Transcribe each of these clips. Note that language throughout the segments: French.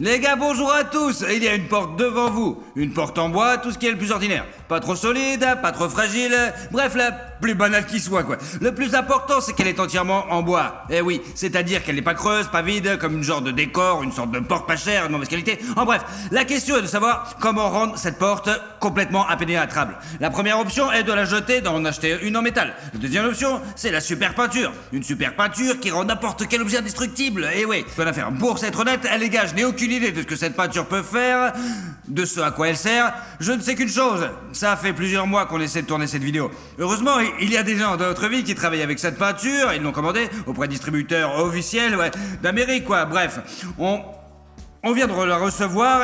Les gars, bonjour à tous. Il y a une porte devant vous. Une porte en bois, tout ce qui est le plus ordinaire. Pas trop solide, pas trop fragile. Bref, la plus banale qui soit, quoi. Le plus important, c'est qu'elle est entièrement en bois. Eh oui, c'est-à-dire qu'elle n'est pas creuse, pas vide, comme une genre de décor, une sorte de porte pas chère, de mauvaise qualité. En bref, la question est de savoir comment rendre cette porte complètement impénétrable. La première option est de la jeter, d'en acheter une en métal. La deuxième option, c'est la super peinture. Une super peinture qui rend n'importe quel objet indestructible. Eh oui, bonne affaire. Pour être honnête, les gars, je n'ai aucune idée de ce que cette peinture peut faire, de ce à quoi elle sert. Je ne sais qu'une chose, ça fait plusieurs mois qu'on essaie de tourner cette vidéo. Heureusement, il y a des gens dans notre vie qui travaillent avec cette peinture, ils l'ont commandée auprès de distributeurs officiels, d'Amérique, quoi. Bref, on vient de la recevoir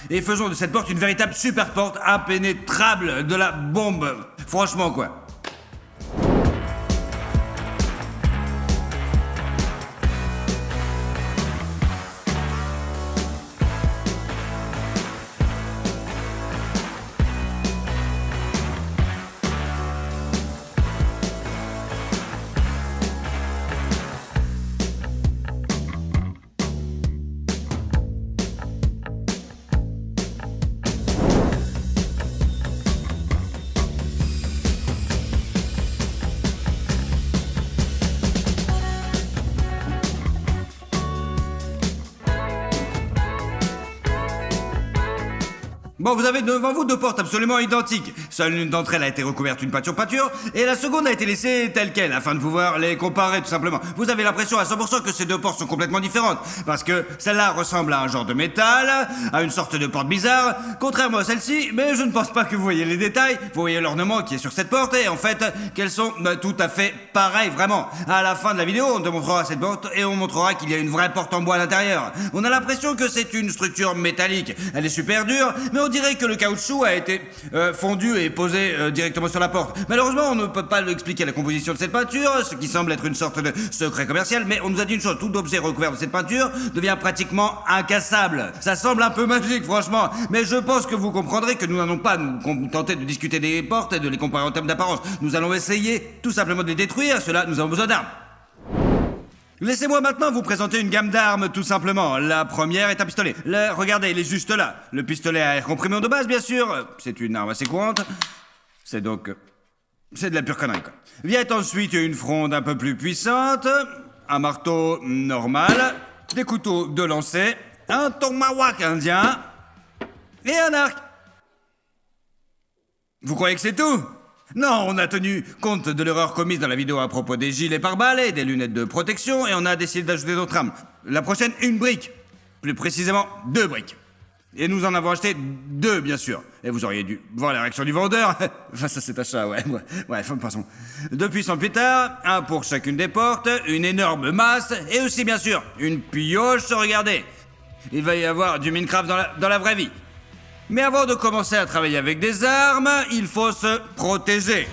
et faisons de cette porte une véritable super porte impénétrable, de la bombe. Franchement, quoi. Bon, vous avez devant vous deux portes absolument identiques. Seule l'une d'entre elles a été recouverte d'une peinture, et la seconde a été laissée telle quelle, afin de pouvoir les comparer tout simplement. Vous avez l'impression à 100% que ces deux portes sont complètement différentes, parce que celle-là ressemble à un genre de métal, à une sorte de porte bizarre, contrairement à celle-ci, mais je ne pense pas que vous voyez les détails, vous voyez l'ornement qui est sur cette porte, et en fait, qu'elles sont tout à fait pareilles, vraiment. À la fin de la vidéo, on te montrera cette porte, et on montrera qu'il y a une vraie porte en bois à l'intérieur. On a l'impression que c'est une structure métallique, elle est super dure, mais on dirait que le caoutchouc a été fondu et posé directement sur la porte. Malheureusement, on ne peut pas expliquer la composition de cette peinture, ce qui semble être une sorte de secret commercial, mais on nous a dit une chose, tout objet recouvert de cette peinture devient pratiquement incassable. Ça semble un peu magique, franchement, mais je pense que vous comprendrez que nous n'allons pas nous tenter de discuter des portes et de les comparer en termes d'apparence. Nous allons essayer tout simplement de les détruire, cela, nous avons besoin d'armes. Laissez-moi maintenant vous présenter une gamme d'armes, tout simplement. La première est un pistolet. Regardez, il est juste là. Le pistolet à air comprimé de base, bien sûr. C'est une arme assez courante. C'est de la pure connerie, quoi. Vient ensuite une fronde un peu plus puissante, un marteau normal, des couteaux de lancer, un tomahawk indien et un arc. Vous croyez que c'est tout ? Non, on a tenu compte de l'erreur commise dans la vidéo à propos des gilets pare-balles et des lunettes de protection et on a décidé d'ajouter d'autres armes. La prochaine, une brique. Plus précisément, 2 briques. Et nous en avons acheté 2, bien sûr. Et vous auriez dû voir la réaction du vendeur. Enfin, ça c'est achat, ouais. Bref, passons. 2 puissants plus tard, un pour chacune des portes, une énorme masse et aussi, bien sûr, une pioche, regardez. Il va y avoir du Minecraft dans la vraie vie. Mais avant de commencer à travailler avec des armes, il faut se protéger.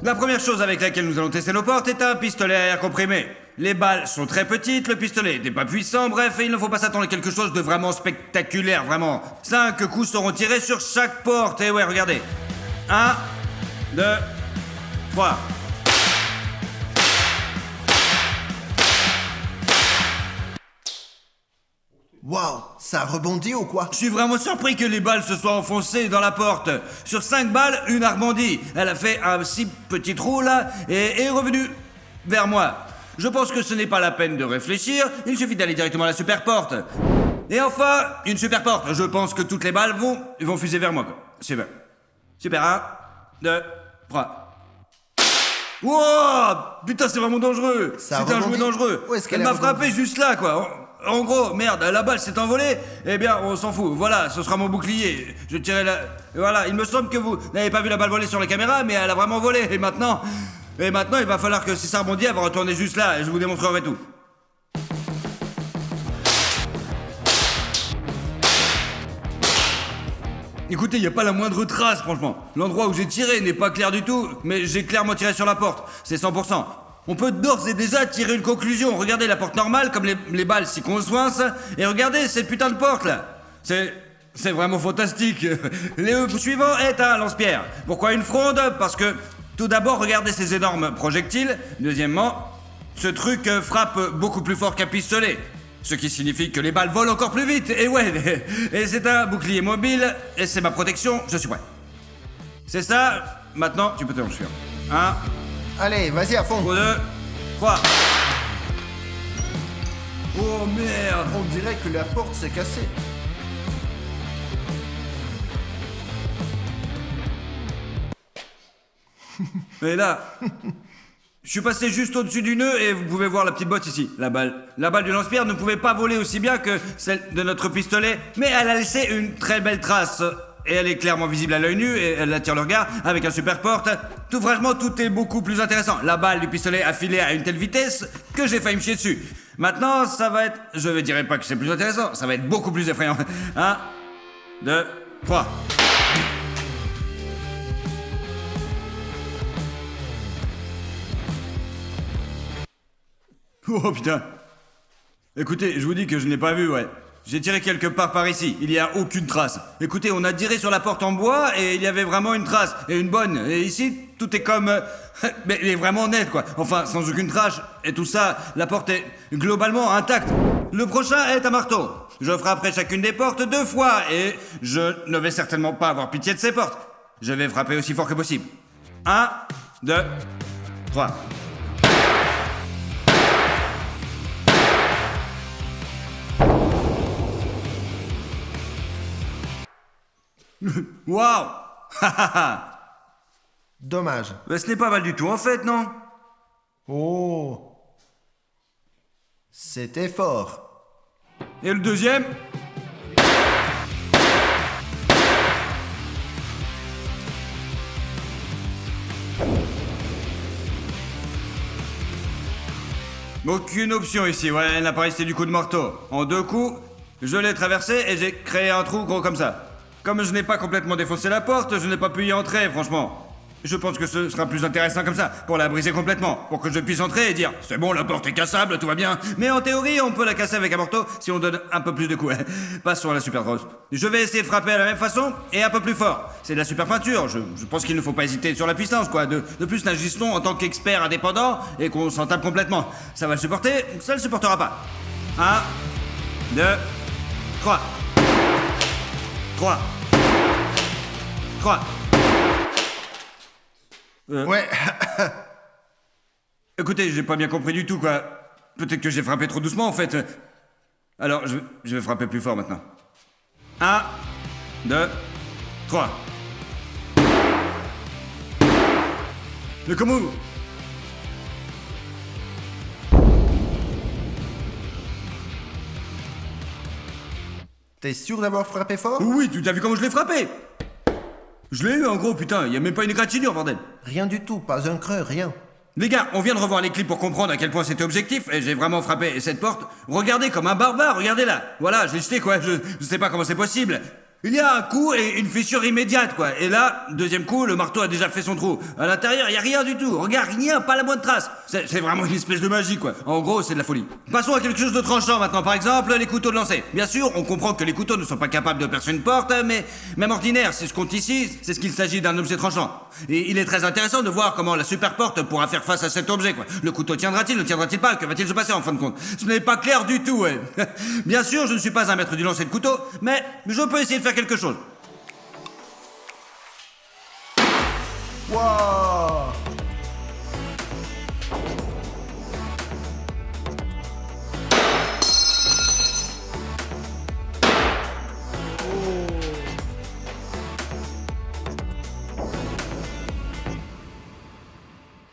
La première chose avec laquelle nous allons tester nos portes est un pistolet à air comprimé. Les balles sont très petites, le pistolet n'est pas puissant, bref, il ne faut pas s'attendre à quelque chose de vraiment spectaculaire, vraiment. 5 coups seront tirés sur chaque porte, et ouais, regardez. 1, 2, 3... Waouh, ça a rebondi ou quoi? Je suis vraiment surpris que les balles se soient enfoncées dans la porte. Sur 5 balles, une a rebondi. Elle a fait un si petit trou là et est revenue vers moi. Je pense que ce n'est pas la peine de réfléchir, il suffit d'aller directement à la super porte. Et enfin, une super porte. Je pense que toutes les balles vont fuser vers moi, quoi. Super. Super, 1, 2, 3. Wow! Putain, c'est vraiment dangereux. C'est un jouet dangereux. Elle m'a frappé juste là, quoi. En gros, merde, la balle s'est envolée, eh bien, on s'en fout. Voilà, ce sera mon bouclier. Je tirais la... Voilà, il me semble que vous n'avez pas vu la balle voler sur la caméra, mais elle a vraiment volé. Et maintenant, il va falloir que si ça rebondit, elle va retourner juste là, et je vous démontrerai tout. Écoutez, il n'y a pas la moindre trace, franchement. L'endroit où j'ai tiré n'est pas clair du tout, mais j'ai clairement tiré sur la porte. C'est 100%. On peut d'ores et déjà tirer une conclusion. Regardez la porte normale, comme les balles s'y coincent, et regardez cette putain de porte là. C'est vraiment fantastique. Le suivant est un lance-pierre. Pourquoi une fronde? Parce que, tout d'abord, regardez ces énormes projectiles. Deuxièmement, ce truc frappe beaucoup plus fort qu'un pistolet. Ce qui signifie que les balles volent encore plus vite. Et ouais, et c'est un bouclier mobile, et c'est ma protection, je suis prêt. C'est ça, maintenant tu peux te lancer. 1, Allez, vas-y à fond. 2, 3. Oh merde! On dirait que la porte s'est cassée. Et là, je suis passé juste au-dessus du nœud et vous pouvez voir la petite botte ici, la balle. La balle du lance-pierre ne pouvait pas voler aussi bien que celle de notre pistolet, mais elle a laissé une très belle trace. Et elle est clairement visible à l'œil nu et elle attire le regard avec un super porte. Tout franchement, tout est beaucoup plus intéressant. La balle du pistolet a filé à une telle vitesse que j'ai failli me chier dessus. Maintenant, ça va être... Je ne dirais pas que c'est plus intéressant, ça va être beaucoup plus effrayant. 1, 2, 3. Oh putain. Écoutez, je vous dis que je ne l'ai pas vu, ouais. J'ai tiré quelque part par ici, il n'y a aucune trace. Écoutez, on a tiré sur la porte en bois et il y avait vraiment une trace, et une bonne. Et ici, tout est comme... mais il est vraiment net, quoi. Enfin, sans aucune trace, et tout ça, la porte est globalement intacte. Le prochain est un marteau. Je frapperai chacune des portes 2 fois, et je ne vais certainement pas avoir pitié de ces portes. Je vais frapper aussi fort que possible. 1, 2, 3. Waouh. Dommage. Mais ce n'est pas mal du tout en fait, non? Oh. C'était fort. Et le deuxième? Aucune option ici, ouais, elle n'a pas resté du coup de marteau. En 2 coups, je l'ai traversé et j'ai créé un trou gros comme ça. Comme je n'ai pas complètement défoncé la porte, je n'ai pas pu y entrer, franchement. Je pense que ce sera plus intéressant comme ça, pour la briser complètement, pour que je puisse entrer et dire « C'est bon, la porte est cassable, tout va bien ». Mais en théorie, on peut la casser avec un marteau si on donne un peu plus de coups. Passons à la super grosse. Je vais essayer de frapper à la même façon et un peu plus fort. C'est de la super peinture, je pense qu'il ne faut pas hésiter sur la puissance, quoi. De plus, n'agissons en tant qu'expert indépendant et qu'on s'en tape complètement. Ça va le supporter, ça le supportera pas. 1, 2, 3. 3. 3. Ouais. Écoutez, j'ai pas bien compris du tout, quoi. Peut-être que j'ai frappé trop doucement, en fait. Alors, je vais frapper plus fort maintenant. 1, 2, 3. Mais comment? T'es sûr d'avoir frappé fort? Oui, tu as vu comment je l'ai frappé? Je l'ai eu en gros, putain, y a même pas une égratignure, bordel. Rien du tout, pas un creux, rien. Les gars, on vient de revoir les clips pour comprendre à quel point c'était objectif, et j'ai vraiment frappé cette porte. Regardez comme un barbare, regardez là. Voilà, je l'ai jeté, quoi, je sais pas comment c'est possible. Il y a un coup et une fissure immédiate, quoi. Et là, deuxième coup, le marteau a déjà fait son trou. À l'intérieur, y a rien du tout. Regarde, rien, pas la moindre trace. C'est vraiment une espèce de magie, quoi. En gros, c'est de la folie. Passons à quelque chose de tranchant maintenant. Par exemple, les couteaux de lancer. Bien sûr, on comprend que les couteaux ne sont pas capables de percer une porte, mais même ordinaire, c'est ce qu'on ici, c'est ce qu'il s'agit d'un objet tranchant. Et il est très intéressant de voir comment la super porte pourra faire face à cet objet, quoi. Le couteau tiendra-t-il, ne tiendra-t-il pas? Que va-t-il se passer en fin de compte? Ce n'est pas clair du tout, ouais. Bien sûr, je ne suis pas un maître du lancer de couteau, mais je peux essayer de faire quelque chose. Wow.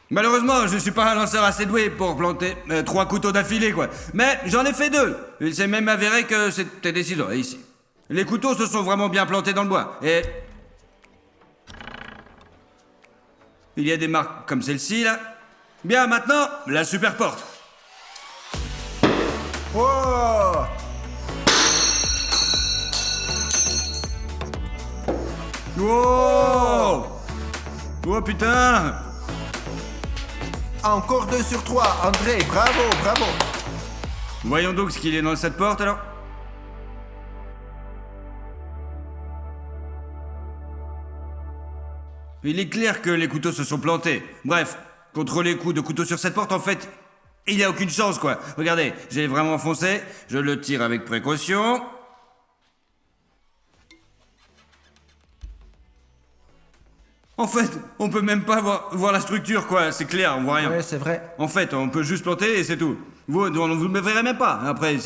Malheureusement, je suis pas un lanceur assez doué pour planter 3 couteaux d'affilée, quoi. Mais j'en ai fait 2. Il s'est même avéré que c'était des ciseaux, ici. Les couteaux se sont vraiment bien plantés dans le bois. Et... il y a des marques comme celle-ci, là. Bien, maintenant, la super porte. Oh. Wow! Oh putain! Encore 2 sur 3, André, bravo, bravo. Voyons donc ce qu'il y a dans cette porte, alors. Il est clair que les couteaux se sont plantés. Bref, contre les coups de couteau sur cette porte, en fait, il n'y a aucune chance, quoi. Regardez, j'ai vraiment foncé, je le tire avec précaution. En fait, on peut même pas voir la structure, quoi. C'est clair, on voit rien. Ouais, c'est vrai. En fait, on peut juste planter et c'est tout. Vous ne me verrez même pas. Après,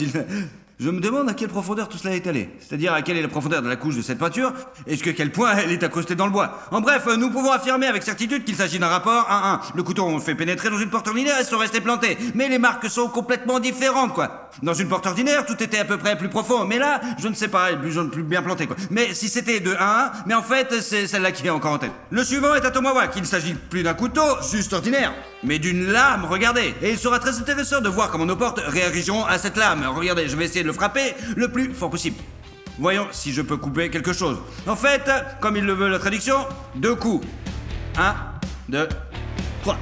je me demande à quelle profondeur tout cela est allé. C'est-à-dire à quelle est la profondeur de la couche de cette peinture, et jusqu'à quel point elle est accrostée dans le bois. En bref, nous pouvons affirmer avec certitude qu'il s'agit d'un rapport 1-1. Le couteau, on le fait pénétrer dans une porte ordinaire et sont restés plantés. Mais les marques sont complètement différentes, quoi. Dans une porte ordinaire, tout était à peu près plus profond. Mais là, je ne sais pas, plus bien planté, quoi. Mais si c'était de 1-1, mais en fait, c'est celle-là qui est encore en tête. Le suivant est à Tomowa, qu'il ne s'agit plus d'un couteau, juste ordinaire, mais d'une lame, regardez. Et il sera très intéressant de voir comment nos portes réagiront à cette lame. Regardez, je vais essayer de le frapper le plus fort possible. Voyons si je peux couper quelque chose. En fait, comme il le veut la traduction, 2 coups. 1, 2, 3.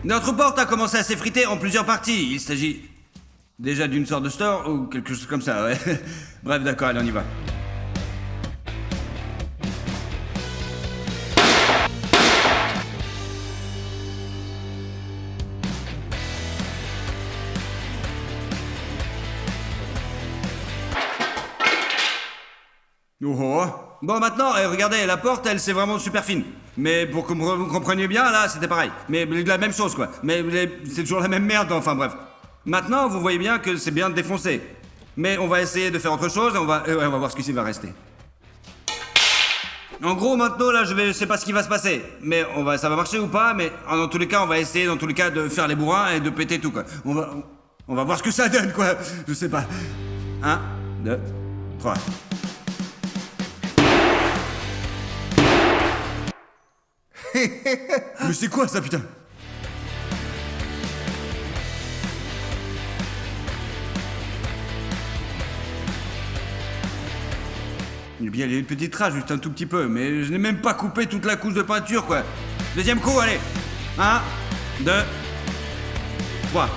Notre porte a commencé à s'effriter en plusieurs parties. Il s'agit déjà d'une sorte de store ou quelque chose comme ça, ouais. Bref, d'accord, allez, on y va. Oh. Bon, maintenant, regardez, la porte, elle, c'est vraiment super fine. Mais pour que vous compreniez bien, là, c'était pareil. Mais la même chose, quoi. Mais c'est toujours la même merde, enfin bref. Maintenant, vous voyez bien que c'est bien défoncé. Mais on va essayer de faire autre chose et on va voir ce qui va rester. En gros, maintenant, là, je sais pas ce qui va se passer. Mais ça va marcher ou pas, mais dans tous les cas, on va essayer, dans tous les cas, de faire les bourrins et de péter tout, quoi. On va voir ce que ça donne, quoi. Je sais pas. 1, 2, 3. Mais c'est quoi ça, putain? Eh bien, il y a une petite trace, juste un tout petit peu, mais je n'ai même pas coupé toute la couche de peinture, quoi. Deuxième coup, allez. 1, 2, 3.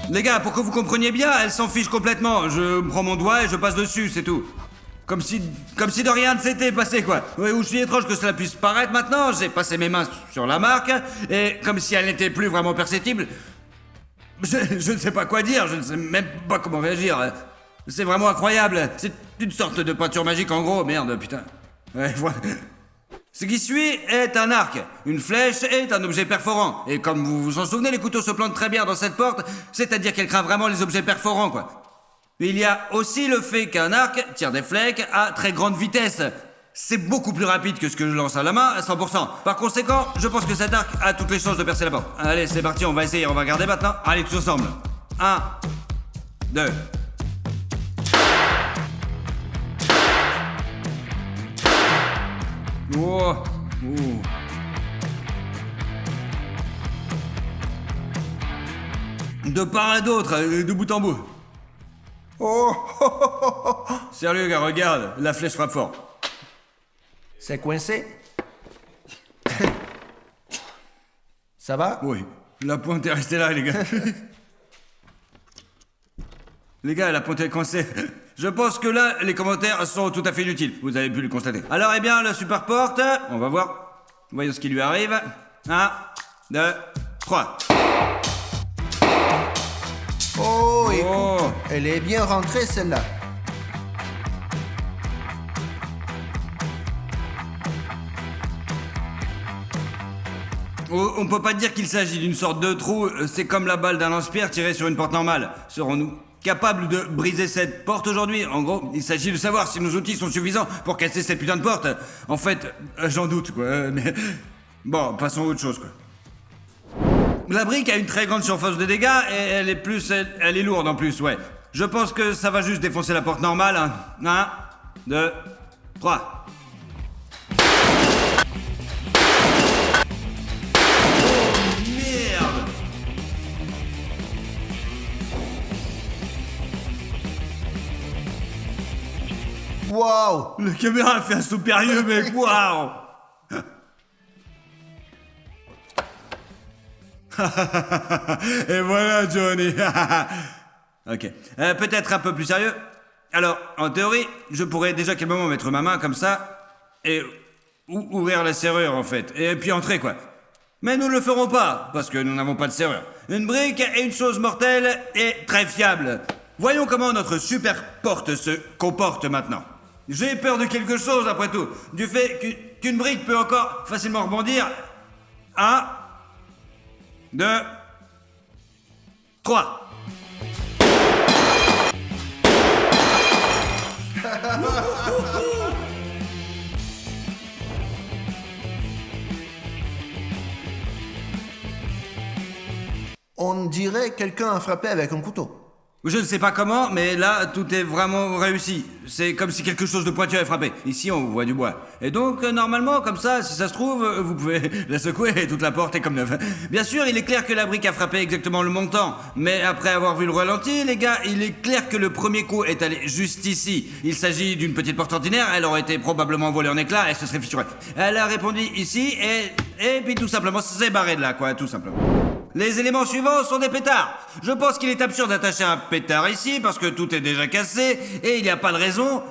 Les gars, pour que vous compreniez bien, elle s'en fiche complètement. Je prends mon doigt et je passe dessus, c'est tout. Comme si de rien ne s'était passé, quoi. Oui, aussi étrange que cela puisse paraître maintenant, j'ai passé mes mains sur la marque, et comme si elle n'était plus vraiment perceptible, je ne sais pas quoi dire, je ne sais même pas comment réagir. C'est vraiment incroyable. C'est une sorte de peinture magique en gros, merde, putain. Ouais, voilà. Ce qui suit est un arc. Une flèche est un objet perforant. Et comme vous vous en souvenez, les couteaux se plantent très bien dans cette porte, c'est-à-dire qu'elle craint vraiment les objets perforants, quoi. Mais il y a aussi le fait qu'un arc tire des flèches à très grande vitesse. C'est beaucoup plus rapide que ce que je lance à la main, à 100%. Par conséquent, je pense que cet arc a toutes les chances de percer la porte. Allez, c'est parti, on va essayer, on va regarder maintenant. Allez, tous ensemble. 1, 2... Oh. Oh. De part et d'autre, de bout en bout. Oh. Sérieux, gars, regarde, la flèche frappe fort. C'est coincé? Ça va? Oui, la pointe est restée là, les gars. Les gars, la pointe est coincée. Je pense que là, les commentaires sont tout à fait inutiles. Vous avez pu le constater. Alors, eh bien, le super porte, on va voir. Voyons ce qui lui arrive. 1, 2, 3. Oh, écoute, elle est bien rentrée, celle-là. Oh, on peut pas dire qu'il s'agit d'une sorte de trou. C'est comme la balle d'un lance-pierre tirée sur une porte normale. Serons-nous capables de briser cette porte aujourd'hui? En gros, il s'agit de savoir si nos outils sont suffisants pour casser cette putain de porte. En fait, j'en doute, quoi. Mais bon, passons à autre chose, quoi. La brique a une très grande surface de dégâts et elle est lourde en plus, ouais. Je pense que ça va juste défoncer la porte normale. 1, 2, 3. Waouh! La caméra a fait un saut périlleux, mec, waouh! Et voilà, Johnny. Ok. Peut-être un peu plus sérieux. Alors, en théorie, je pourrais déjà calmement mettre ma main comme ça et ouvrir la serrure, en fait. Et puis entrer, quoi. Mais nous ne le ferons pas, parce que nous n'avons pas de serrure. Une brique est une chose mortelle et très fiable. Voyons comment notre super porte se comporte maintenant. J'ai peur de quelque chose, après tout. Du fait qu'une brique peut encore facilement rebondir. 1, 2, 3. On dirait quelqu'un a frappé avec un couteau. Je ne sais pas comment, mais là, tout est vraiment réussi. C'est comme si quelque chose de pointu avait frappé. Ici, on voit du bois. Et donc, normalement, comme ça, si ça se trouve, vous pouvez la secouer et toute la porte est comme neuve. Bien sûr, il est clair que la brique a frappé exactement le montant. Mais après avoir vu le ralenti, les gars, il est clair que le premier coup est allé juste ici. Il s'agit d'une petite porte ordinaire, elle aurait été probablement volée en éclats et se serait fissurée. Elle a répondu ici et puis tout simplement s'est barrée de là, quoi, tout simplement. Les éléments suivants sont des pétards. Je pense qu'il est absurde d'attacher un pétard ici parce que tout est déjà cassé et il n'y a pas de raison.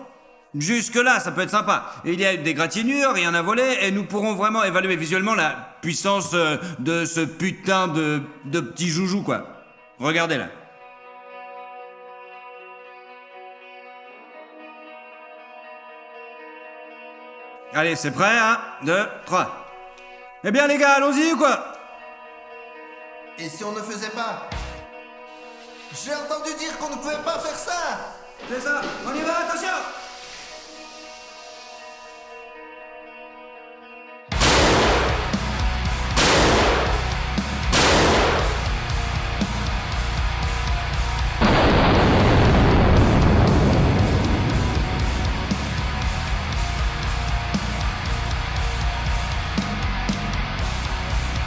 Jusque-là, ça peut être sympa. Il y a des gratinures, rien à voler et nous pourrons vraiment évaluer visuellement la puissance de ce putain de petit joujou, quoi. Regardez là. Allez, c'est prêt, 1, 2, 3. Eh bien les gars, allons-y ou quoi? Et si on ne faisait pas? J'ai entendu dire qu'on ne pouvait pas faire ça! C'est ça, on y va, attention!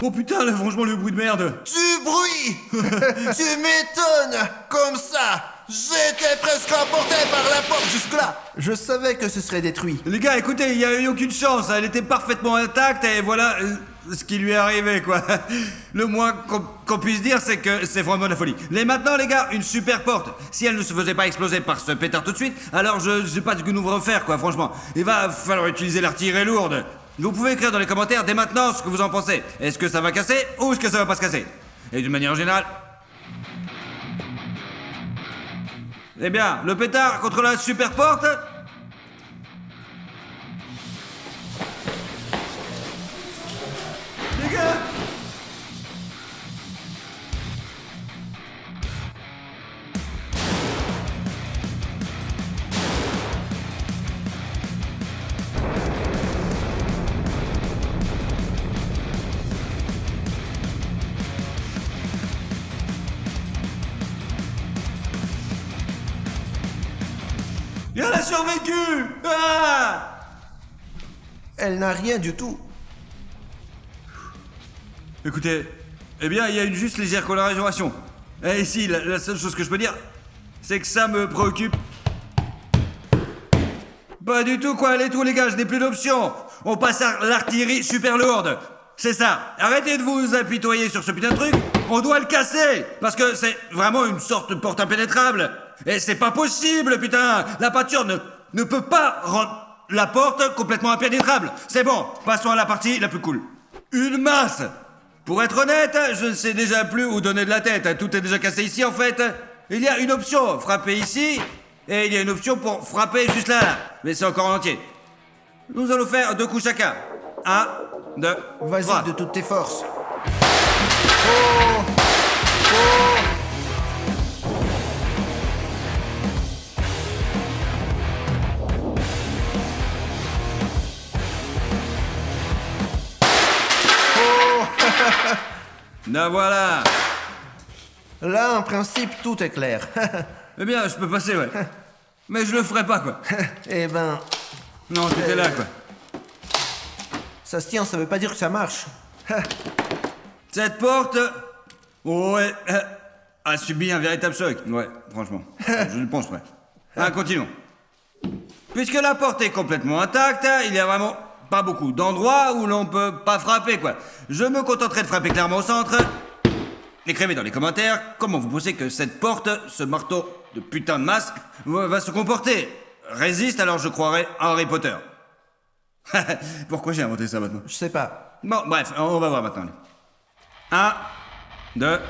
Oh putain, là, franchement, le bruit de merde! Du bruit! Tu m'étonnes! Comme ça! J'étais presque emporté par la porte jusque-là! Je savais que ce serait détruit. Les gars, écoutez, il n'y a eu aucune chance, elle était parfaitement intacte et voilà ce qui lui est arrivé, quoi. Le moins qu'on puisse dire, c'est que c'est vraiment de la folie. Mais maintenant, les gars, une super porte. Si elle ne se faisait pas exploser par ce pétard tout de suite, alors je sais pas ce que nous devons faire, quoi, franchement. Il va falloir utiliser l'artillerie lourde. Vous pouvez écrire dans les commentaires dès maintenant ce que vous en pensez. Est-ce que ça va casser ou est-ce que ça va pas se casser? Et d'une manière générale... Eh bien, le pétard contre la super porte... Les gars! Et elle a survécu! Ah! Elle n'a rien du tout. Écoutez, eh bien, il y a une juste légère coloration. Et ici, la seule chose que je peux dire, c'est que ça me préoccupe. Pas du tout, quoi, allez tous les gars, je n'ai plus d'option. On passe à l'artillerie super lourde. C'est ça. Arrêtez de vous apitoyer sur ce putain de truc. On doit le casser. Parce que c'est vraiment une sorte de porte impénétrable. Et c'est pas possible, putain. La peinture ne peut pas rendre la porte complètement impénétrable. C'est bon, passons à la partie la plus cool. Une masse. Pour être honnête, je ne sais déjà plus où donner de la tête. Tout est déjà cassé ici, en fait. Il y a une option, frapper ici. Et il y a une option pour frapper juste là. Mais c'est encore en entier. Nous allons faire 2 coups chacun. 1, 2, 3. Vas-y de toutes tes forces. Oh! Oh! Ben voilà. Là, en principe, tout est clair. Eh bien, je peux passer, ouais. Mais je le ferai pas, quoi. Eh ben, Non, tout est là, quoi. ça se tient, ça veut pas dire que ça marche. Cette porte... Ouais... a subi un véritable choc. Ouais, franchement. Je le pense, ouais. Continuons. Puisque la porte est complètement intacte, il y a vraiment pas beaucoup d'endroits où l'on peut pas frapper, quoi. Je me contenterai de frapper clairement au centre. écrivez dans les commentaires comment vous pensez que cette porte, ce marteau de putain de masse, va se comporter. Résiste, alors je croirais à Harry Potter. Pourquoi j'ai inventé ça maintenant? Je sais pas. Bon, bref, on va voir maintenant. 1, 2,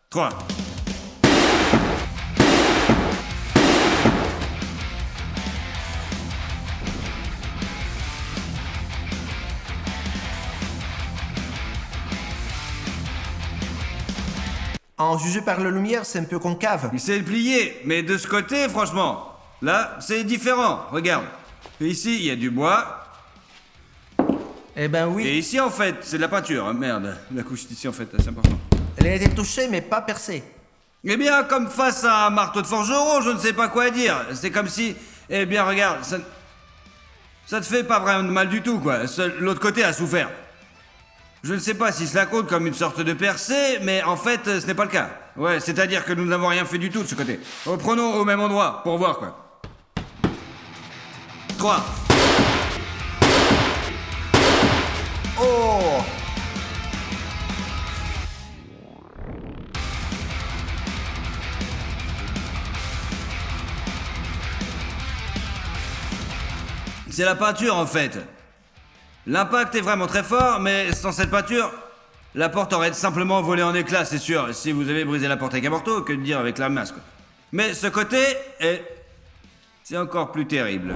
3. En juger par la lumière, c'est un peu concave. C'est plié, mais de ce côté, franchement, là, c'est différent. Regarde. Ici, il y a du bois. Eh ben oui. Et ici, en fait, c'est de la peinture. Hein. Merde, la couche d'ici, en fait, c'est important. Elle a été touchée, mais pas percée. Eh bien, comme face à un marteau de forgeron, je ne sais pas quoi dire. C'est comme si... Eh bien, regarde, ça te fait pas vraiment de mal du tout, quoi. L'autre côté a souffert. Je ne sais pas si cela compte comme une sorte de percée, mais en fait, ce n'est pas le cas. Ouais, c'est-à-dire que nous n'avons rien fait du tout de ce côté. Reprenons au même endroit, pour voir, quoi. 3. Oh! C'est la peinture, en fait. L'impact est vraiment très fort, mais sans cette peinture, la porte aurait simplement volé en éclats, c'est sûr. Si vous avez brisé la porte avec un marteau, que de dire avec la masse, quoi. Mais ce côté c'est encore plus terrible.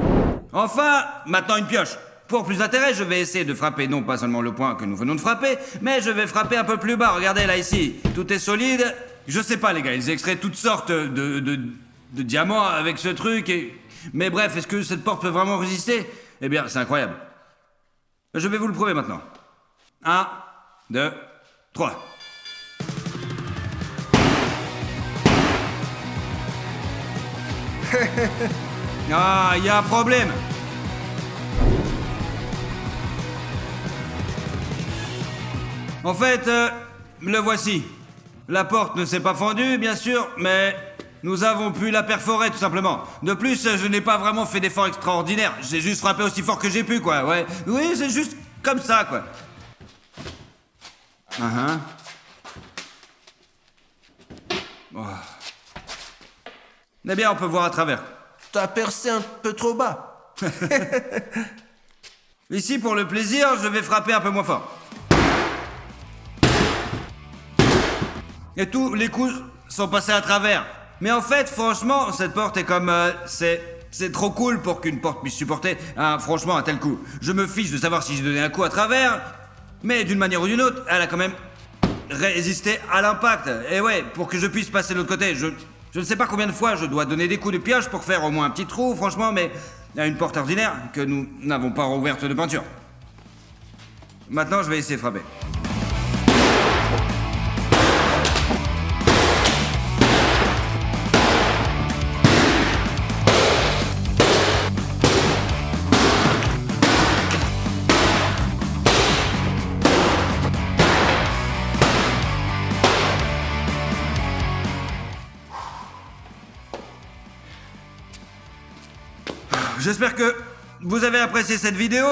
Enfin, maintenant une pioche. Pour plus d'intérêt, je vais essayer de frapper non pas seulement le point que nous venons de frapper, mais je vais frapper un peu plus bas. Regardez là, ici. Tout est solide. Je sais pas, les gars, ils extraient toutes sortes de diamants avec ce truc et... Mais bref, est-ce que cette porte peut vraiment résister? Eh bien, c'est incroyable. Je vais vous le prouver maintenant. 1, 2, 3. Ah, il y a un problème. En fait, le voici. La porte ne s'est pas fendue, bien sûr, mais nous avons pu la perforer, tout simplement. De plus, je n'ai pas vraiment fait d'efforts extraordinaires. J'ai juste frappé aussi fort que j'ai pu, quoi, ouais. Oui, c'est juste comme ça, quoi. Oh. Eh bien, on peut voir à travers. T'as percé un peu trop bas. Ici, pour le plaisir, je vais frapper un peu moins fort. Et tous les coups sont passés à travers. Mais en fait, franchement, cette porte est comme... c'est trop cool pour qu'une porte puisse supporter, franchement, un tel coup. Je me fiche de savoir si j'ai donné un coup à travers, mais d'une manière ou d'une autre, elle a quand même résisté à l'impact. Et ouais, pour que je puisse passer de l'autre côté, je ne sais pas combien de fois je dois donner des coups de pioche pour faire au moins un petit trou, franchement, mais il y a une porte ordinaire que nous n'avons pas rouverte de peinture. Maintenant, je vais essayer de frapper. J'espère que vous avez apprécié cette vidéo.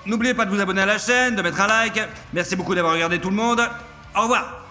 N'oubliez pas de vous abonner à la chaîne, de mettre un like. Merci beaucoup d'avoir regardé tout le monde. Au revoir.